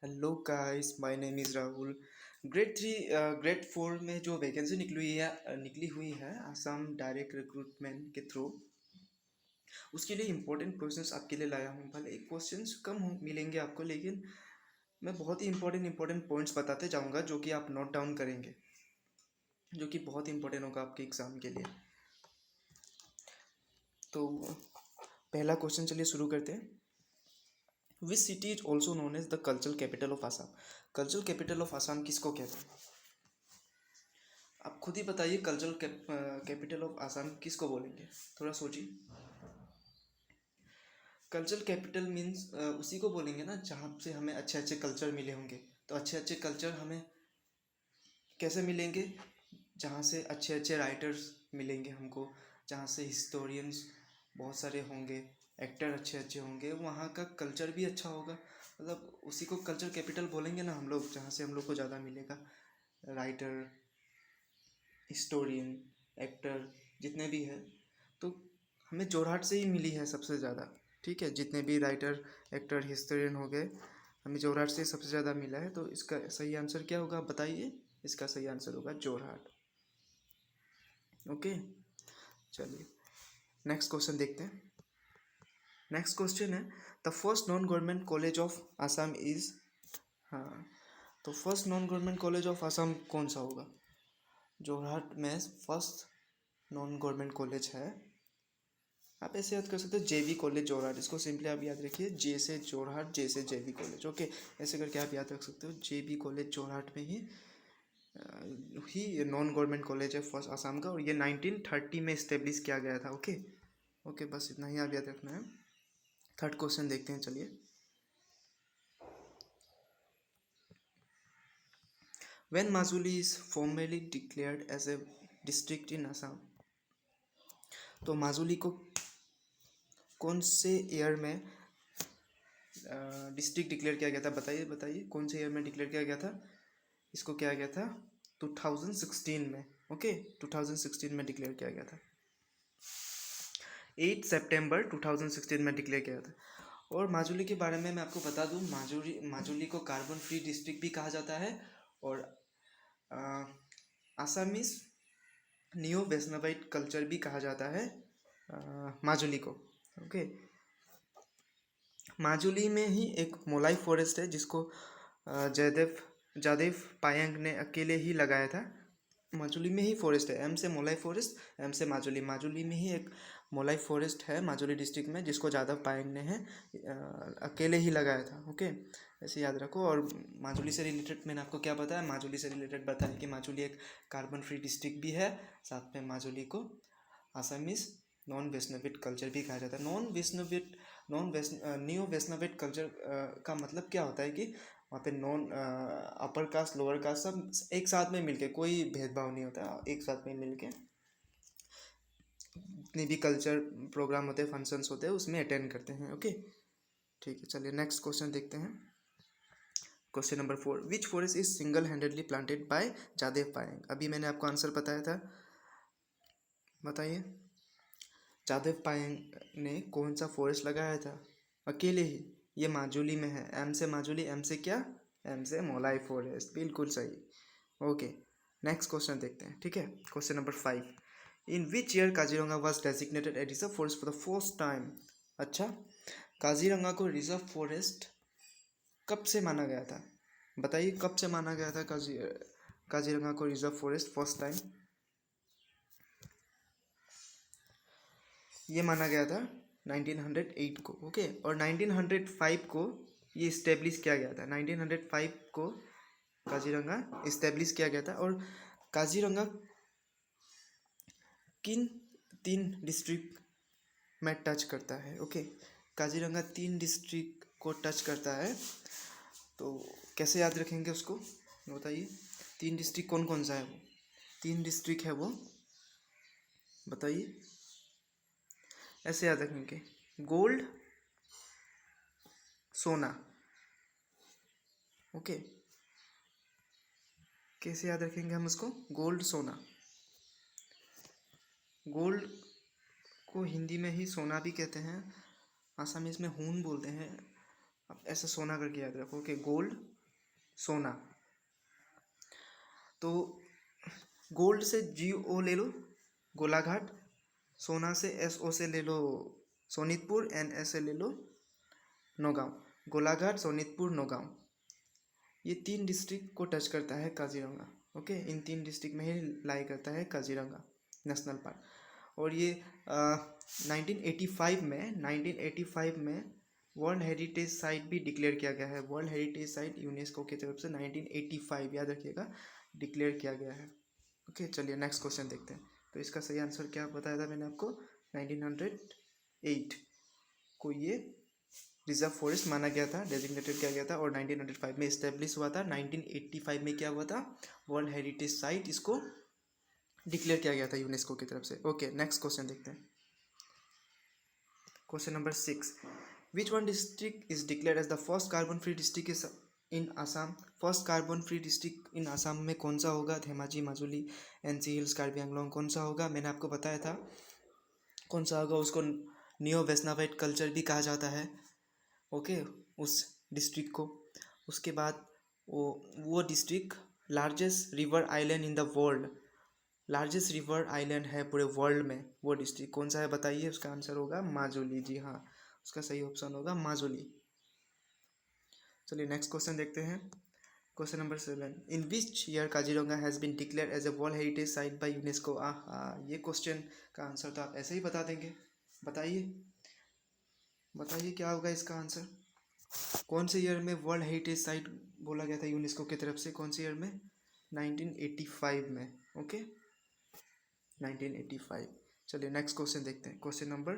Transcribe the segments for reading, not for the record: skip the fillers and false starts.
Hello guys, my name is Rahul. Grade 4 में जो vacancy निकली हुई है आसाम डायरेक्ट रिक्रूटमेंट के थ्रू, उसके लिए इंपॉर्टेंट क्वेश्चंस आपके लिए लाया हूँ। भले क्वेश्चंस कम हो मिलेंगे आपको, लेकिन मैं बहुत ही इंपॉर्टेंट पॉइंट्स बताते जाऊँगा जो कि आप नोट डाउन करेंगे, जो कि बहुत इंपॉर्टेंट होगा आपके एग्ज़ाम के लिए। तो पहला क्वेश्चन चलिए शुरू करते हैं। Which city is also known as the cultural capital of Assam? Cultural capital of Assam किसको कहते हैं? आप खुद ही बताइए, कल्चरल कैपिटल ऑफ आसाम किसको बोलेंगे? थोड़ा सोचिए। कल्चरल कैपिटल मीन्स उसी को बोलेंगे ना जहाँ से हमें अच्छे अच्छे कल्चर मिले होंगे। तो अच्छे अच्छे कल्चर हमें कैसे मिलेंगे? जहाँ से अच्छे अच्छे राइटर्स मिलेंगे हमको, जहाँ से हिस्टोरियंस बहुत सारे होंगे, एक्टर अच्छे अच्छे होंगे, वहाँ का कल्चर भी अच्छा होगा। मतलब उसी को कल्चर कैपिटल बोलेंगे ना हम लोग, जहाँ से हम लोग को ज़्यादा मिलेगा राइटर, हिस्टोरियन, एक्टर, जितने भी हैं। तो हमें जोरहाट से ही मिली है सबसे ज़्यादा। ठीक है, जितने भी राइटर, एक्टर, हिस्टोरियन हो गए, हमें जोरहाट से सबसे ज़्यादा मिला है। तो इसका सही आंसर क्या होगा, आप बताइए? इसका सही आंसर होगा जोरहाट। ओके, चलिए नेक्स्ट क्वेश्चन देखते हैं। नेक्स्ट क्वेश्चन है, the first non government college of Assam is. हाँ, तो first non government college of Assam कौन सा होगा? जोरहाट में फर्स्ट नॉन गवर्नमेंट कॉलेज है। आप ऐसे याद कर सकते हो, जेवी कॉलेज जोरहाट। इसको सिंपली आप याद रखिए, जे से जोरहाट, जे से जेवी कॉलेज। ओके, ऐसे करके आप याद रख सकते हो। जेवी कॉलेज जोरहाट में ही नॉन गवर्नमेंट कॉलेज है फर्स्ट आसाम का, और ये 1930 में इस्टेब्लिश किया गया था। ओके ओके, बस इतना ही आप याद रखना है। थर्ड क्वेश्चन देखते हैं, चलिए। When Majuli is formally declared as a district in Assam? तो माजुली को कौन से ईयर में डिस्ट्रिक्ट डिक्लेयर किया गया था? बताइए बताइए, कौन से ईयर में डिक्लेयर किया गया था? इसको किया गया था 2016 में। ओके, 2016 में डिक्लेयर किया गया था। 8 सितंबर 2016 में डिक्लेयर किया था। और माजुली के बारे में मैं आपको बता दूं, माजुली को कार्बन फ्री डिस्ट्रिक्ट भी कहा जाता है, और आसामीज नियो वैष्णवाइट कल्चर भी कहा जाता है माजुली को। ओके, माजुली में ही एक मोलाई फॉरेस्ट है, जिसको जयदेव जादेव पायंग ने अकेले ही लगाया था। माजुली में ही फॉरेस्ट है, एम से मोलाई फॉरेस्ट, एम से माजुली। माजुली में ही एक मोलाई फॉरेस्ट है माजुली डिस्ट्रिक्ट में, जिसको जादव पायंग ने अकेले ही लगाया था। ओके, ऐसे याद रखो। और माजुली से रिलेटेड मैंने आपको क्या बताया? माजुली से रिलेटेड बताया कि माजुली एक कार्बन फ्री डिस्ट्रिक्ट भी है। साथ में माजुली को आसामीज नॉन वैष्णविट कल्चर भी कहा जाता है। न्यू वैष्णविट कल्चर का मतलब क्या होता है कि वहाँ पे non upper caste, lower caste सब एक साथ में मिलके, कोई भेदभाव नहीं होता, एक साथ में मिलके जितने भी कल्चर प्रोग्राम होते हैं, फंक्शंस होते हैं, उसमें अटेंड करते हैं। ओके, ठीक है, चलिए नेक्स्ट क्वेश्चन देखते हैं। Question number 4, which forest is single handedly planted by Jadav Payeng? अभी मैंने आपको आंसर बताया था, बताइए। जादेव पायंग ने कौन सा फॉरेस्ट लगाया था अकेले ही? ये माजुली में है। एम से माजुली, एम से क्या? एम से मोलाई फॉरेस्ट, बिल्कुल सही। ओके, नेक्स्ट क्वेश्चन देखते हैं। ठीक है, question number 5, in which year Kaziranga was designated a reserve forest for the first time? अच्छा, काजीरंगा को रिजर्व फॉरेस्ट कब से माना गया था? बताइए, कब से माना गया था काजीरंगा को रिजर्व फॉरेस्ट फर्स्ट टाइम? ये माना गया था 1908 को। ओके, और 1905 को ये इस्टेब्लिश किया गया था। 1905 को काजीरंगा इस्टेब्लिश किया गया था। और काजीरंगा किन 3 डिस्ट्रिक्ट में टच करता है? ओके, काजीरंगा 3 डिस्ट्रिक्ट को टच करता है। तो कैसे याद रखेंगे उसको, बताइए। 3 डिस्ट्रिक्ट कौन कौन सा है वो? 3 डिस्ट्रिक्ट है वो, बताइए। ऐसे याद रखेंगे, गोल्ड, सोना। ओके, कैसे याद रखेंगे हम उसको? गोल्ड, सोना। गोल्ड को हिंदी में ही सोना भी कहते हैं, आसामीज में हून बोलते हैं, अब ऐसा सोना करके याद रखो, ओके, गोल्ड सोना। तो गोल्ड से GO ले लो गोलाघाट, सोना से SO से ले लो सोनितपुर, NS से ले लो नौगांव। गोलाघाट, सोनितपुर, नौगांव, ये 3 डिस्ट्रिक्ट को टच करता है काजीरंगा। ओके, इन 3 डिस्ट्रिक्ट में ही लाई करता है काजीरंगा नेशनल पार्क। और ये 1985 में वर्ल्ड हेरिटेज साइट भी डिक्लेयर किया गया है। वर्ल्ड हेरिटेज साइट यूनेस्को की तरफ से 1985, याद रखिएगा, डिक्लेयर किया गया है। ओके, चलिए नेक्स्ट क्वेश्चन देखते हैं। तो इसका सही आंसर क्या बताया था मैंने आपको, 1908 को ये रिजर्व फॉरेस्ट माना गया था, डेजिग्नेटेड किया गया था, और 1905 में इस्टेब्लिश हुआ था। 1985 में क्या हुआ था, वर्ल्ड हेरिटेज साइट इसको डिक्लेयर किया गया था यूनेस्को की तरफ से। ओके, नेक्स्ट क्वेश्चन देखते हैं। Question number 6, which one district is declared as the first carbon free district in Assam. First carbon free district in Assam में कौन सा होगा, धेमाजी, माजुली, NC हिल्स, कार्बी आंगलोंग, कौन सा होगा। मैंने आपको बताया था कौन सा होगा, उसको नियो वैष्णवाइट कल्चर भी कहा जाता है। ओके, उस डिस्ट्रिक्ट को। उसके बाद वो district largest river island in the world, largest river island है पूरे वर्ल्ड में, वो डिस्ट्रिक्ट कौन सा है बताइए। उसका आंसर होगा माजुली, जी हाँ, उसका सही ऑप्शन होगा माजुली। चलिए नेक्स्ट क्वेश्चन देखते हैं। Question number 7, in which year Kaziranga has been declare as a world heritage site by UNESCO. ये क्वेश्चन का आंसर तो आप ऐसे ही बता देंगे, बताइए बताइए क्या होगा इसका आंसर। कौन से ईयर में वर्ल्ड हेरिटेज साइट बोला गया था यूनेस्को की तरफ से, कौन से ईयर में, 1985 में। ओके, 1985। चलिए नेक्स्ट क्वेश्चन देखते हैं। Question number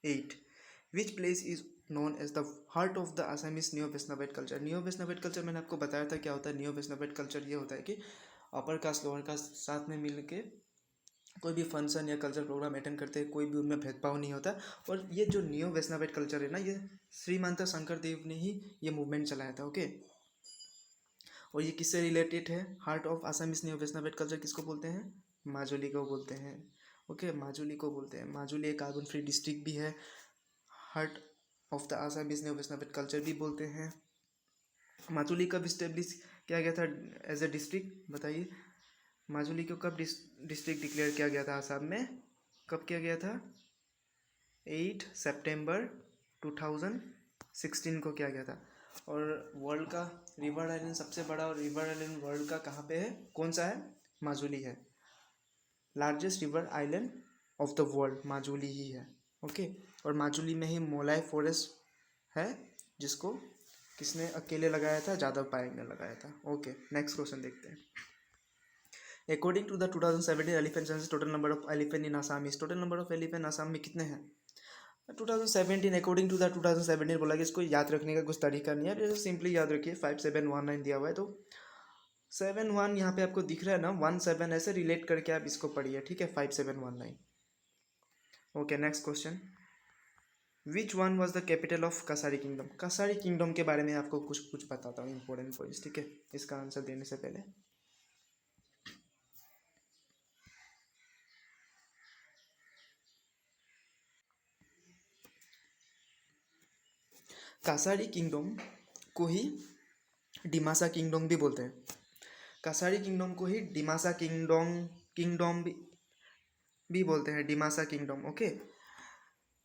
8, which place is known as the heart of the Assamese neo Vaishnavite culture. Neo Vaishnavite culture मैंने आपको बताया था क्या होता है। नियो वैष्णवाइट कल्चर ये होता है कि अपर कास्ट लोअर कास्ट साथ में मिल के कोई भी फंक्शन या कल्चर प्रोग्राम अटेंड करते हैं, कोई भी उनमें भेदभाव नहीं होता। और ये जो नियो वैष्णवाइट कल्चर है ना, ये श्रीमंत शंकर देव ने ही ये मूवमेंट चलाया था। ओके, और ये किससे रिलेटेड है, heart of Assamese neo Vaishnavite culture किसको बोलते हैं, माजुली को बोलते हैं। ओके, माजुली को बोलते हैं। माजुली एक कार्बन फ्री डिस्ट्रिक्ट भी है, heart of the Assamese neo Vaishnavite culture भी बोलते हैं। माजुली कब इस्टेब्लिश किया गया था एज ए डिस्ट्रिक्ट, बताइए। माजुली को कब डिस्ट्रिक्ट डिक्लेयर किया गया था आसाम में, कब किया गया था, 8 सितंबर 2016 को किया गया था। और वर्ल्ड का रिवर आइलैंड सबसे बड़ा, और रिवर आइलैंड वर्ल्ड का कहाँ पे है, कौन सा है, माजुली है। Largest river island of the world Majuli ही है। ओके, और माजुली में ही मोलाई फॉरेस्ट है, जिसको किसने अकेले लगाया था, जादव पायेंग ने लगाया था। ओके, नेक्स्ट क्वेश्चन देखते हैं। According to the 2017 elephant census, total number of elephant in Assam is, total number of elephant Assam में कितने हैं। 2017, अकॉर्डिंग टू द 2017 बोला कि इसको याद रखने का कुछ तरीका नहीं है, जैसे सिंपली याद रखिए, 5719 दिया हुआ है, तो 71 यहाँ पे आपको दिख रहा है ना, 17 ऐसे रिलेट करके आप इसको पढ़िए, ठीक है, 5719। Okay, next question, which one was the capital of Kasari kingdom. Kasari kingdom के बारे में आपको कुछ बताता हूँ, इंपॉर्टेंट पॉइंट्स, ठीक है, इसका आंसर देने से पहले। कसारी किंगडम को ही डिमासा किंगडम भी बोलते हैं। कसारी किंगडम को ही डिमासा किंगडम भी बोलते हैं, डिमासा किंगडम। ओके,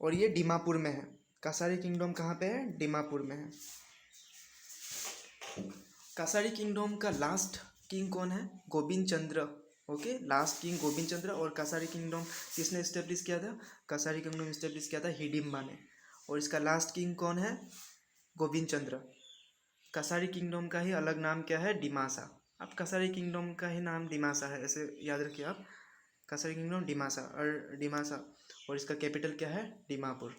और ये दीमापुर में है। कसारी किंगडम कहाँ पे है, दीमापुर में है। कसारी किंगडम का लास्ट किंग कौन है, गोविंद चंद्र। ओके, लास्ट किंग गोविंद चंद्र। और कसारी किंगडम किसने इस्टेब्लिश किया था, कसारी किंगडम इस्टेब्लिश किया था हिडिम्बा ने। और इसका लास्ट किंग कौन है, गोविंद चंद्र। कसारी किंगडम का ही अलग नाम क्या है, डिमासा। अब कसारी किंगडम का ही नाम डिमासा है, ऐसे याद रखिए आप, कसारी किंगडम डिमासा, और डिमासा, और इसका कैपिटल क्या है, दीमापुर।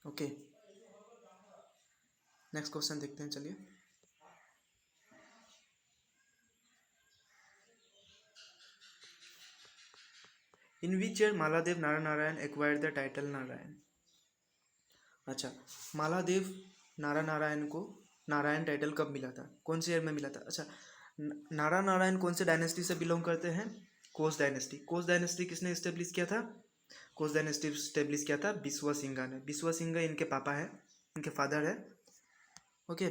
ओके, नेक्स्ट क्वेश्चन देखते हैं, चलिए। In which year Maladev Narayan acquired the title Narayan. अच्छा, मालादेव नारायण को नारायण टाइटल कब मिला था, कौन से ईयर में मिला था। अच्छा, नारायण कौन से डायनेस्टी से बिलोंग करते हैं, कोस डायनेस्टी। कोस डायनेस्टी किसने इस्टेब्लिश किया था, कोस डायनेस्टी इस्टेब्लिश किया था बिस्वा सिंघा ने। बिस्वा सिंघा इनके पापा है। इनके फादर है। ओके,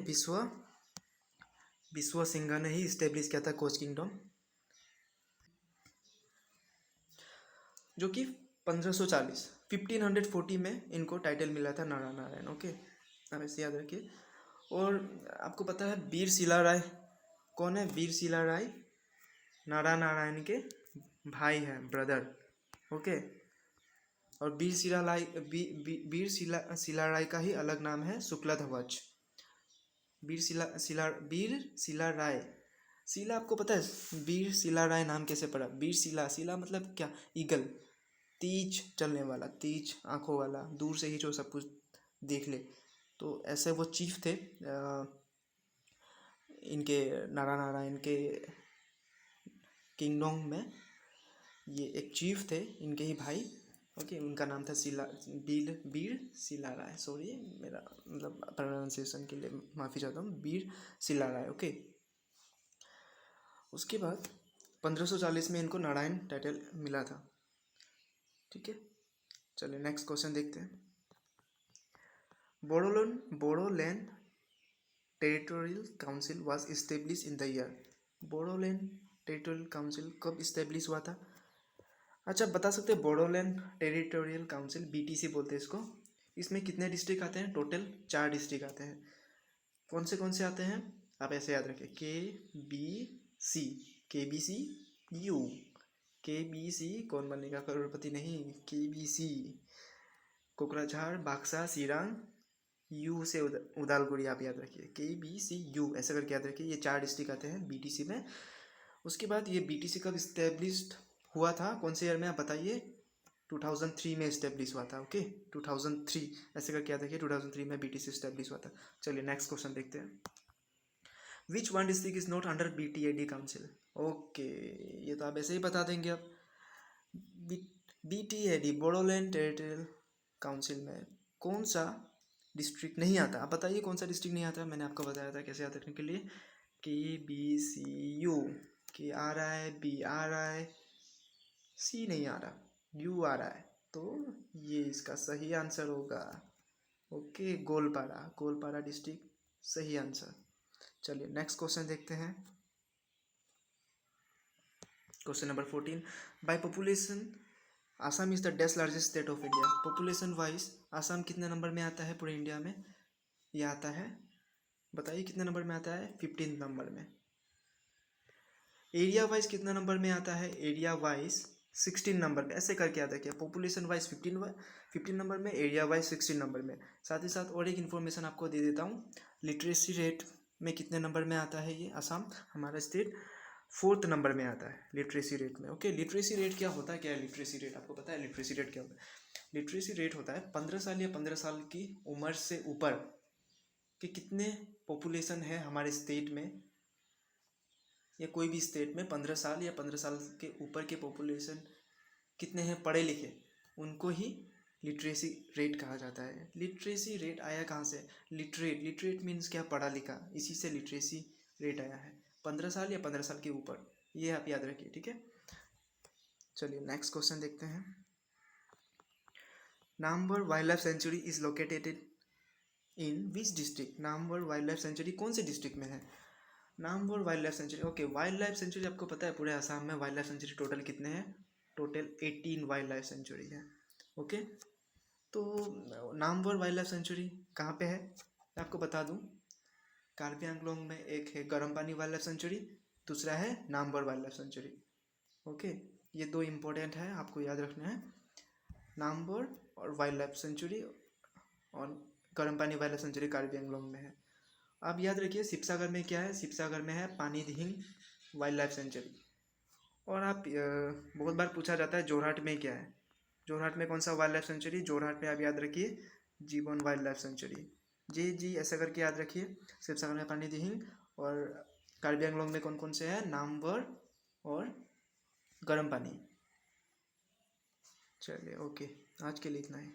विश्व सिंघा ने ही इस्टेब्लिश किया था कोच किंगडम, जो कि 1540 में इनको टाइटल मिला था नारायण। ओके, अब ऐसे याद रखिए। और आपको पता है वीर शिला राय कौन है? वीर शिला राय नारायण के भाई हैं, ब्रदर। ओके, और वीर शिला राय का ही अलग नाम है शुक्ला ध्वज। वीर शिला राय, शिला आपको पता है वीर शिला राय नाम कैसे पड़ा? वीर शिला मतलब क्या? ईगल, तेज चलने वाला, तेज आंखों वाला, दूर से ही जो सब कुछ देख ले। तो ऐसे वो चीफ थे इनके नारायण के किंगडम में। ये एक चीफ थे, इनके ही भाई। ओके, उनका नाम था वीर शिला राय। सॉरी, मेरा मतलब प्रोनाउंसिएशन के लिए माफ़ी चाहता हूँ, वीर शिला राय। ओके, उसके बाद 1540 में इनको नारायण टाइटल मिला था। ठीक है, चलिए नेक्स्ट क्वेश्चन देखते हैं। Bodoland territorial council was establish in the year. Bodoland territorial council कब इस्टेब्लिश हुआ था? अच्छा, बता सकते हैं बोडोलैंड टेरिटोरियल काउंसिल, बीटीसी बोलते हैं इसको, इसमें कितने डिस्ट्रिक्ट आते हैं? टोटल 4 डिस्ट्रिक्ट आते हैं। कौन से आते हैं? आप ऐसे याद रखें, KBC, KBC कौन बनेगा करोड़पति? नहीं, KBC कोकराझार, बाक्सा, सिरांग, यू से उदालगुड़ी। आप याद रखिए KBCU ऐसा करके याद रखिए। ये 4 डिस्ट्रिक्ट आते हैं बीटीसी में। उसके बाद ये बीटीसी कब इस्टेब्लिश्ड हुआ था? कौन से ईयर में आप बताइए? 2003 में इस्टेब्लिश हुआ था। ओके, 2003 ऐसे करके याद रखिए, 2003 में बीटीसी इस्टेब्लिश हुआ था। चलिए नेक्स्ट क्वेश्चन देखते हैं। विच one district is not under BTAD council? Okay, ये तो आप ऐसे ही बता देंगे। आप BTAD बोडोलैंड टेरिटोरियल काउंसिल में कौन सा डिस्ट्रिक्ट नहीं आता? आप बताइए कौन सा डिस्ट्रिक्ट नहीं आता? मैंने आपको बताया था कैसे याद रखने के लिए। KBCU, के आ रहा है, B आ रहा है, C नहीं आ रहा, U आ रहा है, तो ये इसका सही आंसर होगा। ओके, गोलपारा डिस्ट्रिक्ट सही आंसर। चलिए नेक्स्ट क्वेश्चन देखते हैं। Question number 14, by population Assam is the dash largest state of India. Population wise Assam कितने नंबर में आता है पूरे इंडिया में? ये आता है, बताइए कितने नंबर में आता है? 15 नंबर में। एरिया वाइज कितना नंबर में आता है? एरिया वाइज 16 नंबर में। ऐसे करके याद रखिए, पॉपुलेशन वाइज 15 नंबर में, एरिया वाइज 16 नंबर में। साथ ही साथ और एक इन्फॉर्मेशन आपको दे देता हूँ, लिटरेसी रेट में कितने नंबर में आता है ये आसाम, हमारा स्टेट? 4th नंबर में आता है लिटरेसी रेट में। ओके, लिटरेसी रेट क्या होता है? क्या है लिटरेसी रेट? आपको पता है लिटरेसी रेट क्या होता है? लिटरेसी रेट होता है 15 साल या 15 साल की उम्र से ऊपर कि कितने पॉपुलेशन है हमारे स्टेट में या कोई भी स्टेट में 15 साल या 15 साल के ऊपर के पॉपुलेशन कितने हैं पढ़े लिखे, उनको ही लिटरेसी रेट कहा जाता है। लिटरेसी रेट आया कहाँ से? लिटरेट मीन्स क्या? पढ़ा लिखा, इसी से लिटरेसी रेट आया है। 15 साल या 15 साल के ऊपर, ये आप याद रखिए। ठीक है, चलिए नेक्स्ट क्वेश्चन देखते हैं। Namvar wild life sanctuary is located in which district? Namvar wild life sanctuary कौन से डिस्ट्रिक्ट में है? Namvar wild life sanctuary. Okay, wild life sanctuary आपको पता है पूरे आसाम में वाइल्ड लाइफ सेंचुरी टोटल कितने हैं? टोटल 18 वाइल्ड लाइफ सेंचुरी है। ओके, तो नामवर वाइल्ड लाइफ सेंचुरी कहाँ पे है? आपको बता दूँ, कार्बी आंगलोंग में एक है गर्म पानी वाइल्ड लाइफ सेंचुरी, दूसरा है Namvar wild life sanctuary. Okay, ये 2 इम्पोर्टेंट है, आपको याद रखना है, नामवर और वाइल्ड लाइफ सेंचुरी, और गर्म पानी wild life sanctuary Karbi Anglong में है। अब याद रखिए शिवसागर में क्या है? शिवसागर में है पानी दिहिंग वाइल्ड लाइफ सेंचुरी। और आप बहुत बार पूछा जाता है जोरहाट में क्या है? जोरहाट में कौन सा वाइल्ड लाइफ सेंचुरी? जोरहाट में आप याद रखिए जीवन वाइल्ड लाइफ सेंचुरी। जी ऐसा करके याद रखिए। शिवसागर में पानी दिहिंग, और कार्बी आंगलोंग में कौन कौन से हैं? नामवर और गर्म पानी। चलिए ओके, आज के लिए इतना ही।